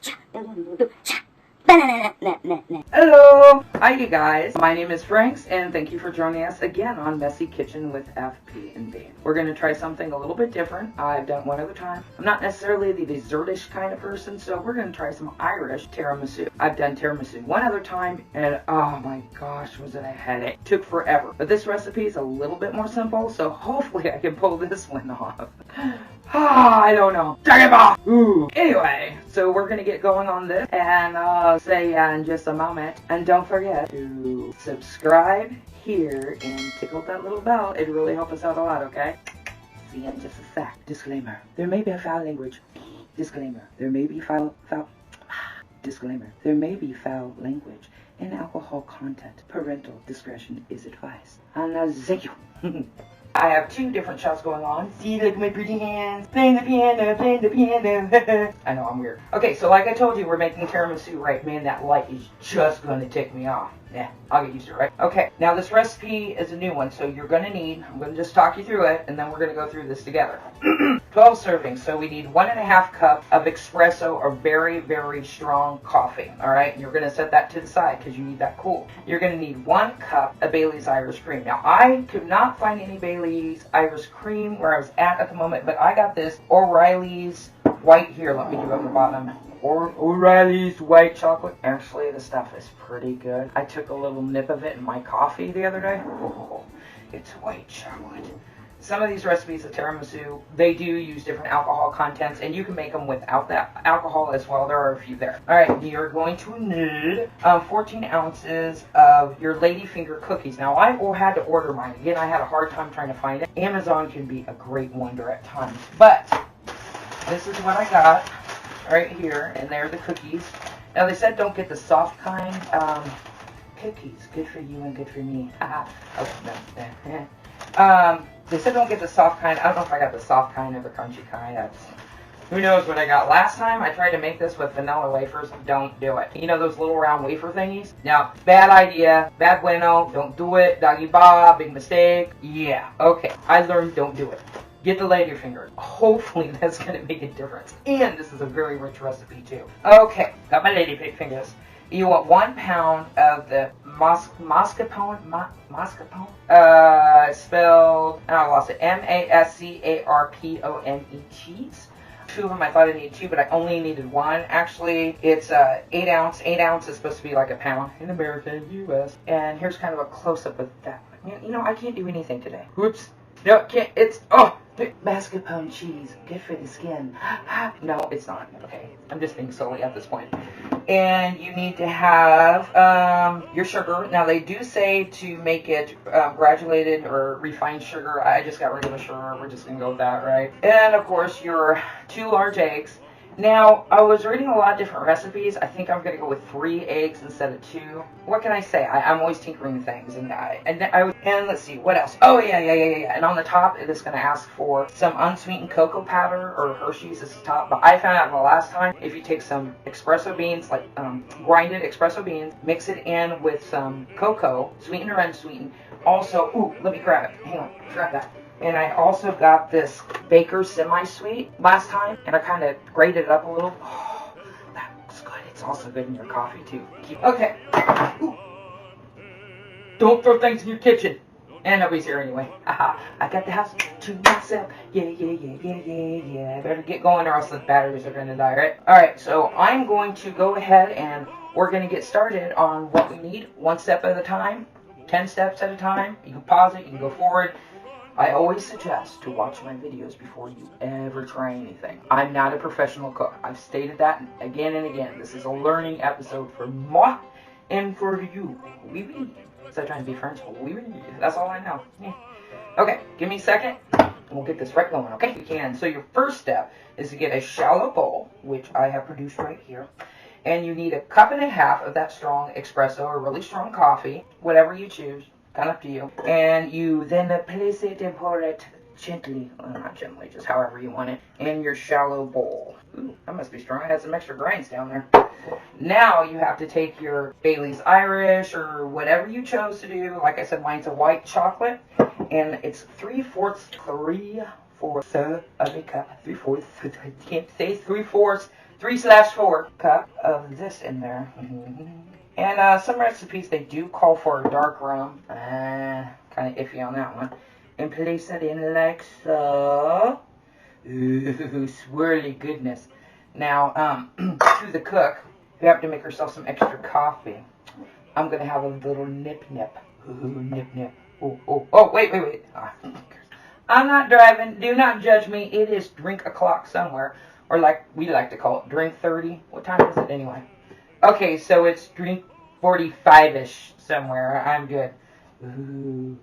Hello! Hi you guys, my name is Franks and thank you for joining us again on Messy Kitchen with FP&B. We're going to try something a little bit different. I've done one other time. I'm not necessarily the dessertish kind of person, so we're going to try some Irish tiramisu. I've done tiramisu one other time and oh my gosh, was it a headache. It took forever. But this recipe is a little bit more simple, so hopefully I can pull this one off. I don't know. Check it off! Ooh. Anyway, so we're going to get going on this and I'll say in just a moment. And don't forget to subscribe here and tickle that little bell. It'd really help us out a lot, okay? See you in just a sec. Disclaimer. There may be a foul language. Disclaimer. There may be foul Disclaimer. There may be foul language and alcohol content. Parental discretion is advised. And now, thank you. I have two different shots going on. See, look at my pretty hands. Playing the piano, playing the piano. I know, I'm weird. Okay, so like I told you, we're making tiramisu, right? Man, that light is just going to tick me off. Yeah, I'll get used to it, right? Okay, now this recipe is a new one, so you're going to need, I'm going to just talk you through it, and then we're going to go through this together. 12 servings, so we need 1.5 cups of espresso or very, very strong coffee, all right? You're going to set that to the side because you need that cool. You're going to need 1 cup of Bailey's Irish cream. Now, I could not find any Bailey's Irish cream where I was at the moment, but I got this O'Reilly's white here. Let me do it on the bottom. O'Reilly's white chocolate. Actually, the stuff is pretty good. I took a little nip of it in my coffee the other day. Oh, it's white chocolate. Some of these recipes of tiramisu, they do use different alcohol contents, and you can make them without that alcohol as well. There are a few there. All right, you're going to need 14 ounces of your ladyfinger cookies. Now, I had to order mine. Again, I had a hard time trying to find it. Amazon can be a great wonder at times. But this is what I got right here, and they're the cookies. Now, they said don't get the soft kind. Cookies, good for you and good for me. They said don't get the soft kind. I don't know if I got the soft kind or the crunchy kind. Who knows what I got. Last time I tried to make this with vanilla wafers. Don't do it. You know those little round wafer thingies? Now, bad idea. Bad bueno. Don't do it. Doggy Bob. Big mistake. Yeah. Okay. I learned don't do it. Get the ladyfingers. Hopefully that's going to make a difference. And this is a very rich recipe too. Okay. Got my ladyfingers. You want 1 pound of the mascarpone, spelled, and I lost it, mascarpone cheese. 2 of them, I thought I needed 2, but I only needed 1. Actually, it's 8 ounce. 8 ounce is supposed to be like a pound in America, US. And here's kind of a close-up of that. You know, I can't do anything today. Whoops. No, can't. It's, mascarpone cheese, good for the skin. No, it's not. Okay, I'm just being silly at this point. And you need to have your sugar. Now, they do say to make it granulated or refined sugar. I just got regular sugar. We're just going to go with that, right? And, of course, your 2 large eggs. Now, I was reading a lot of different recipes. I think I'm going to go with 3 eggs instead of 2. What can I say? I'm always tinkering things. And let's see, what else? Oh, yeah. And on the top, it is going to ask for some unsweetened cocoa powder or Hershey's is the top. But I found out the last time, if you take some espresso beans, like grinded espresso beans, mix it in with some cocoa, sweetened or unsweetened. Also, ooh, let me grab it. Hang on, grab that. And I also got this Baker's semi-sweet last time, and I kind of grated it up a little. Oh, that looks good. It's also good in your coffee, too. Okay. Ooh. Don't throw things in your kitchen. And nobody's here anyway. Haha. I got the house to myself. Yeah. Better get going or else the batteries are going to die, right? Alright, so I'm going to go ahead and we're going to get started on what we need, 1 step at a time, 10 steps at a time. You can pause it, you can go forward. I always suggest to watch my videos before you ever try anything. I'm not a professional cook. I've stated that again and again. This is a learning episode for moi and for you. Oui. Instead of trying to be French, oui. That's all I know. Yeah. Okay, give me a second, and we'll get this right going, okay? You can. So your first step is to get a shallow bowl, which I have produced right here. And you need 1.5 cups of that strong espresso or really strong coffee, whatever you choose. Kind of up to you. And you then place it and pour it gently, well, not gently, just however you want it, in your shallow bowl. Ooh, that must be strong. I had some extra grinds down there. Now you have to take your Bailey's Irish or whatever you chose to do. Like I said, mine's a white chocolate, and it's 3/4 of a cup. 3/4. I can't say 3/4 3/4 cup of this in there. And some recipes, they do call for a dark rum. Kind of iffy on that one. And place that in like so. Ooh, swirly goodness. Now, to the cook, you have to make yourself some extra coffee. I'm going to have a little nip-nip. Ooh, nip-nip. Oh, wait. I'm not driving. Do not judge me. It is drink o'clock somewhere. Or like we like to call it, drink 30. What time is it anyway? Okay, so it's drink 45-ish somewhere. I'm good. Ooh.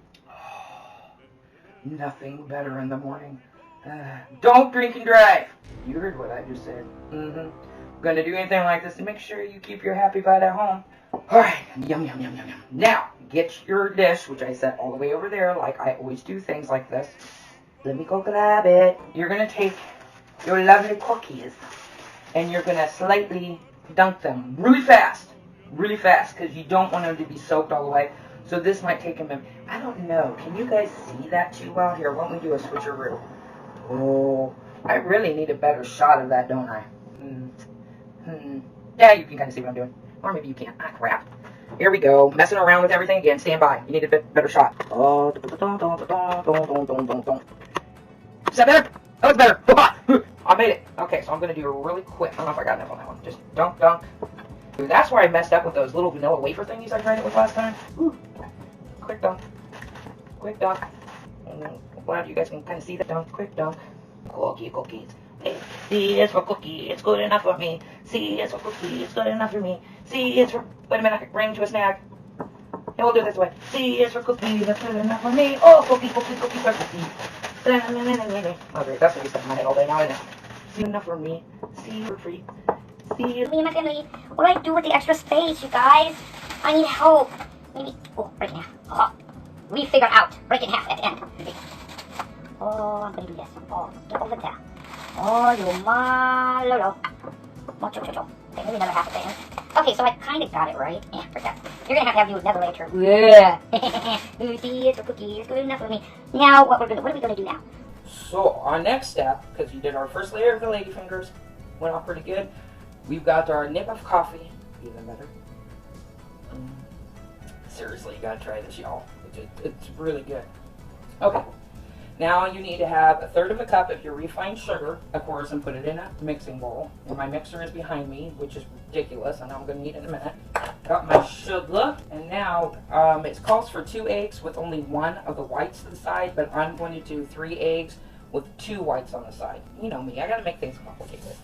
Nothing better in the morning. Don't drink and drive. You heard what I just said. Gonna do anything like this to make sure you keep your happy bite at home. Alright, yum. Now, get your dish, which I set all the way over there, like I always do things like this. Let me go grab it. You're gonna take your lovely cookies, and you're gonna slightly dunk them really fast, because you don't want them to be soaked all the way. So this might take a minute. I don't know. Can you guys see that too well? Here, why don't we do a switcheroo? Oh, I really need a better shot of that, don't I? Yeah, you can kind of see what I'm doing. Or maybe you can't. Ah, crap. Here we go. Messing around with everything again. Stand by. You need a better shot. Oh, is that better? Oh, it's better. I made it. Okay, so I'm going to do it really quick. I don't know if I got enough on that one. Just dunk. That's where I messed up with those little vanilla wafer thingies I tried it with last time. Quick dunk. I'm glad you guys can kind of see that dunk. Quick dunk. Cookies. Hey, C is for cookie, it's good enough for me. C is for cookie, it's good enough for me. C is for, wait a minute, I can bring to a snag. And we'll do it this way. C is for cookie, that's good enough for me. Oh, cookie. Okay, that's what we stuck in my head all day now, isn't it? C enough for me. C for free. C. Me and my family, what do I do with the extra space, you guys? I need help. Maybe, break in half. We figure out, break in half at the end. Oh, I'm gonna do this. Oh, get over there. Oh, you malolo. Okay, maybe another half at the end. Okay, so I kind of got it right. Forget. You're gonna have you another later. Yeah. See, it's a cookie. It's good enough for me. Now, what are we gonna do now? So our next step, because we did our first layer of the lady fingers, went off pretty good. We've got our nip of coffee. Even better. Seriously, you gotta try this, y'all. It's really good. Okay. Now you need to have 1/3 of a cup of your refined sugar, of course, and put it in a mixing bowl. And my mixer is behind me, which is ridiculous. I know I'm going to need it in a minute. Got my sugar, and now it calls for 2 eggs with only 1 of the whites to the side, but I'm going to do 3 eggs with 2 whites on the side. You know me, I got to make things complicated.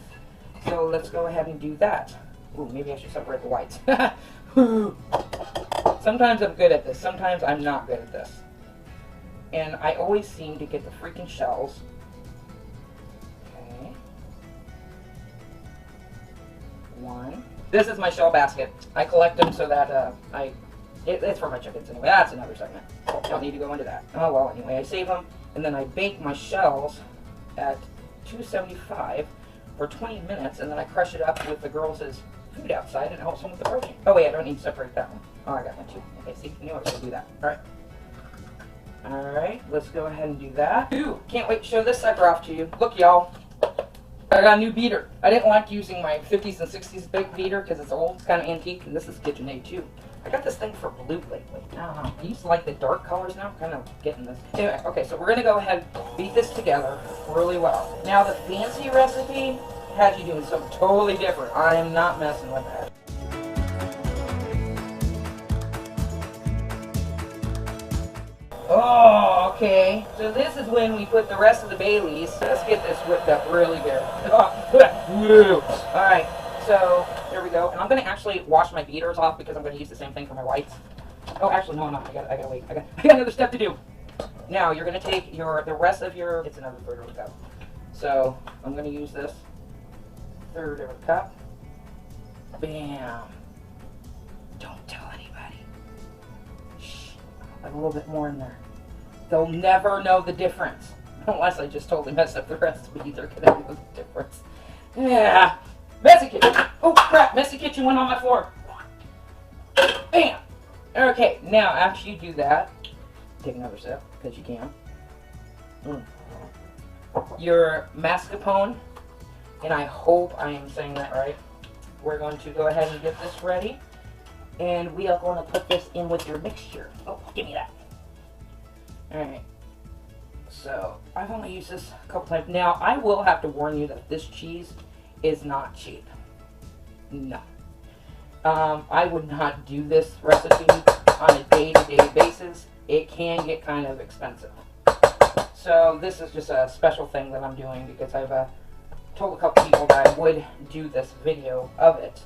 So let's go ahead and do that. Ooh, maybe I should separate the whites. Sometimes I'm good at this, sometimes I'm not good at this. And I always seem to get the freaking shells. Okay. 1. This is my shell basket. I collect them so that it's for my chickens anyway. That's another segment. Don't need to go into that. Oh well, anyway, I save them and then I bake my shells at 275 for 20 minutes, and then I crush it up with the girls' food outside, and it helps them with the protein. Oh wait, I don't need to separate that one. Oh, I got my 2. Okay, see, I knew I was going to do that. All right. Alright, let's go ahead and do that. Ooh, can't wait to show this sucker off to you. Look, y'all. I got a new beater. I didn't like using my 50s and 60s big beater because it's old. It's kind of antique, and this is KitchenAid too. I got this thing for blue lately. I don't know. I used to like the dark colors now. I'm kind of getting this. Anyway, okay, so we're going to go ahead and beat this together really well. Now, the fancy recipe has you doing something totally different. I am not messing with that. Oh, okay. So this is when we put the rest of the Baileys. Let's get this whipped up really good. Alright, so here we go. And I'm going to actually wash my beaters off because I'm going to use the same thing for my whites. Oh, actually, no, I'm not. I gotta wait. I got another step to do. Now, you're going to take the rest of your... It's another 1/3 of a cup. So, I'm going to use this 1/3 of a cup. Bam. Don't tell anybody. Shh. A little bit more in there. They'll never know the difference. Unless I just totally messed up the recipe, they're gonna know the difference. Yeah. Messy kitchen. Oh crap, messy kitchen went on my floor. Bam. Okay, now after you do that, take another sip, because you can. Your mascarpone and I hope I am saying that right. We're going to go ahead and get this ready, and we are going to put this in with your mixture. Oh, give me that. Alright, so I've only used this a couple times. Now, I will have to warn you that this cheese is not cheap. No. I would not do this recipe on a day-to-day basis. It can get kind of expensive. So this is just a special thing that I'm doing because I've told a couple people that I would do this video of it.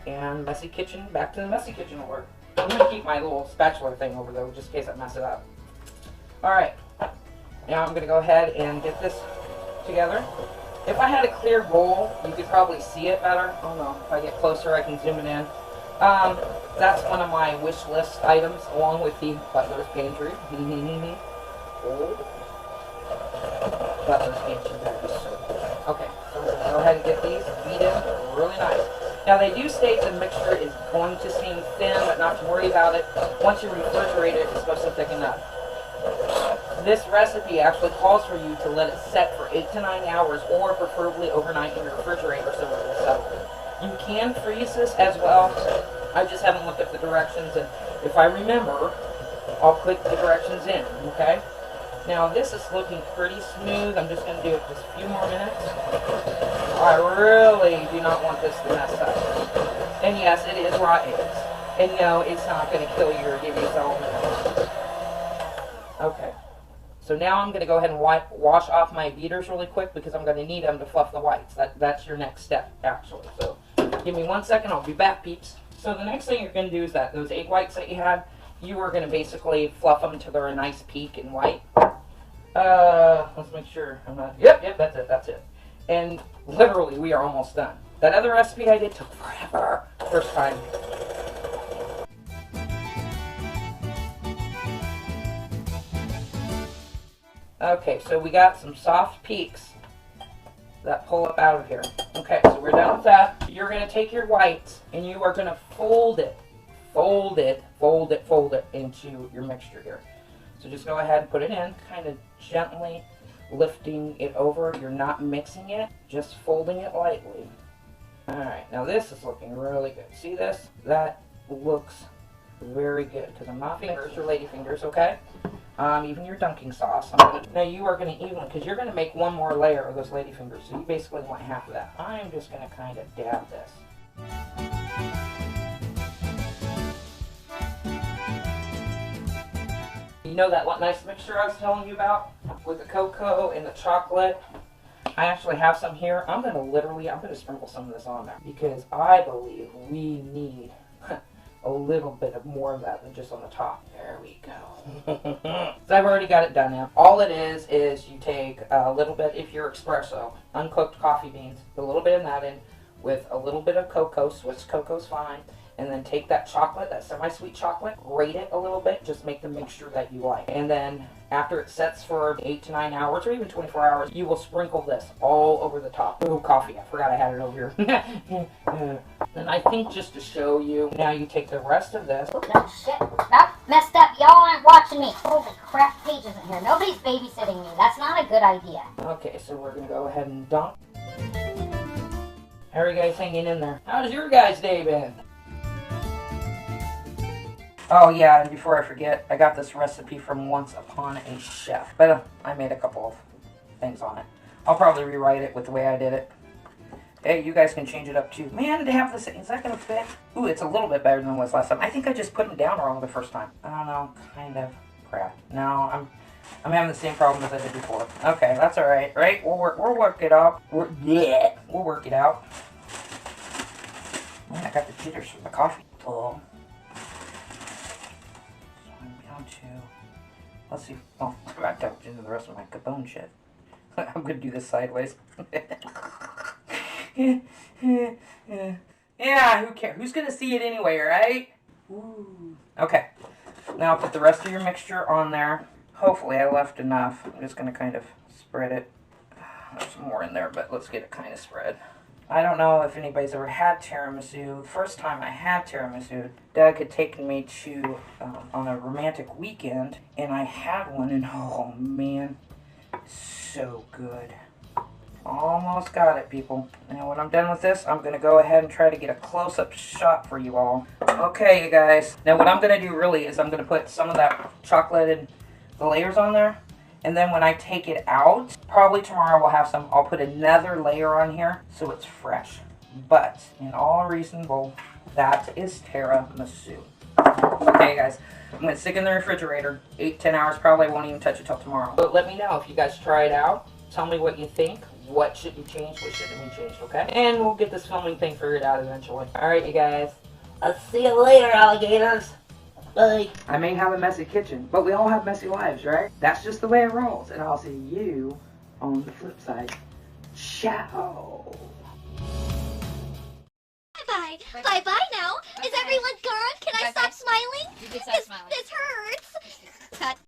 And messy kitchen, back to the messy kitchen will work. I'm going to keep my little spatula thing over though, just in case I mess it up. Alright, now I'm going to go ahead and get this together. If I had a clear bowl, you could probably see it better. I don't know, if I get closer I can zoom it in. That's one of my wish list items, along with the butler's pantry. Butler's pantry, that is so good. Okay, so we're going to go ahead and get these beat in really nice. Now they do state the mixture is going to seem thin, but not to worry about it. Once you refrigerate it, it's supposed to thicken up. This recipe actually calls for you to let it set for 8 to 9 hours, or preferably overnight in your refrigerator so it will settle. You can freeze this as well. I just haven't looked at the directions, and if I remember, I'll put the directions in, okay? Now this is looking pretty smooth. I'm just going to do it just a few more minutes. I really do not want this to mess up. And yes, it is raw eggs. And no, it's not going to kill you or give you salmonella. Okay. So now I'm going to go ahead and wash off my beaters really quick because I'm going to need them to fluff the whites. That's your next step, actually. So give me 1 second. I'll be back, peeps. So the next thing you're going to do is that those egg whites that you had, you are going to basically fluff them until they're a nice peak and white. Let's make sure I'm not... Yep, that's it. And literally, we are almost done. That other recipe I did took forever. First time. Okay, so we got some soft peaks that pull up out of here. Okay, so we're done with that. You're going to take your whites and you are going to fold it into your mixture here. So just go ahead and put it in, kind of gently lifting it over. You're not mixing it, just folding it lightly. Alright, now this is looking really good. See this? That looks very good because I'm not fingers or lady fingers, okay? Even your dunking sauce. Now you are going to even, because you're going to make one more layer of those lady fingers, so you basically want half of that. I'm just going to kind of dab this. You know that nice mixture I was telling you about with the cocoa and the chocolate? I actually have some here. I'm going to sprinkle some of this on there because I believe we need a little bit of more of that than just on the top. There we go. So I've already got it done now. All it is you take a little bit, if you're espresso, uncooked coffee beans, put a little bit of that in with a little bit of cocoa. Swiss cocoa's fine. And then take that chocolate, that semi-sweet chocolate, grate it a little bit, just make the mixture that you like. And then after it sets for 8 to 9 hours or even 24 hours, you will sprinkle this all over the top. Ooh, coffee, I forgot I had it over here. And I think just to show you, now you take the rest of this. Oh, shit. That messed up. Y'all aren't watching me. Holy crap, Paige isn't here. Nobody's babysitting me. That's not a good idea. Okay, so we're going to go ahead and dunk. How are you guys hanging in there? How's your guys' day been? Oh yeah, and before I forget, I got this recipe from Once Upon a Chef. But I made a couple of things on it. I'll probably rewrite it with the way I did it. Hey, you guys can change it up too. Man, they have this. Is that going to fit? Ooh, it's a little bit better than it was last time. I think I just put them down wrong the first time. I don't know. Kind of crap. No, I'm having the same problem as I did before. Okay, that's all right. Right? We'll work it out. We'll work it out. Man, I got the jitters from the coffee. Oh. Let's see. Oh, I dumped into the rest of my Capone shit. I'm gonna do this sideways. Yeah, who cares? Who's gonna see it anyway, right? Ooh. Okay. Now put the rest of your mixture on there. Hopefully I left enough. I'm just gonna kind of spread it. There's more in there, but let's get it kind of spread. I don't know if anybody's ever had tiramisu. The first time I had tiramisu, Doug had taken me to on a romantic weekend, and I had one, and oh man, so good. Almost got it, people. And when I'm done with this, I'm going to go ahead and try to get a close-up shot for you all. Okay, you guys. Now what I'm going to do really is I'm going to put some of that chocolate and the layers on there. And then when I take it out, probably tomorrow we'll have some, I'll put another layer on here so it's fresh. But in all reasonable, that is tiramisu. Okay, guys. I'm going to stick it in the refrigerator. 8-10 hours, probably won't even touch it till tomorrow. But let me know if you guys try it out. Tell me what you think. What should be changed? What shouldn't be changed, okay? And we'll get this filming thing figured out eventually. Alright, you guys. I'll see you later, alligators. Bye. I may have a messy kitchen, but we all have messy lives, right? That's just the way it rolls. And I'll see you on the flip side. Ciao. Bye-bye. Bye-bye now. Is everyone gone? Can I stop smiling? You can stop smiling.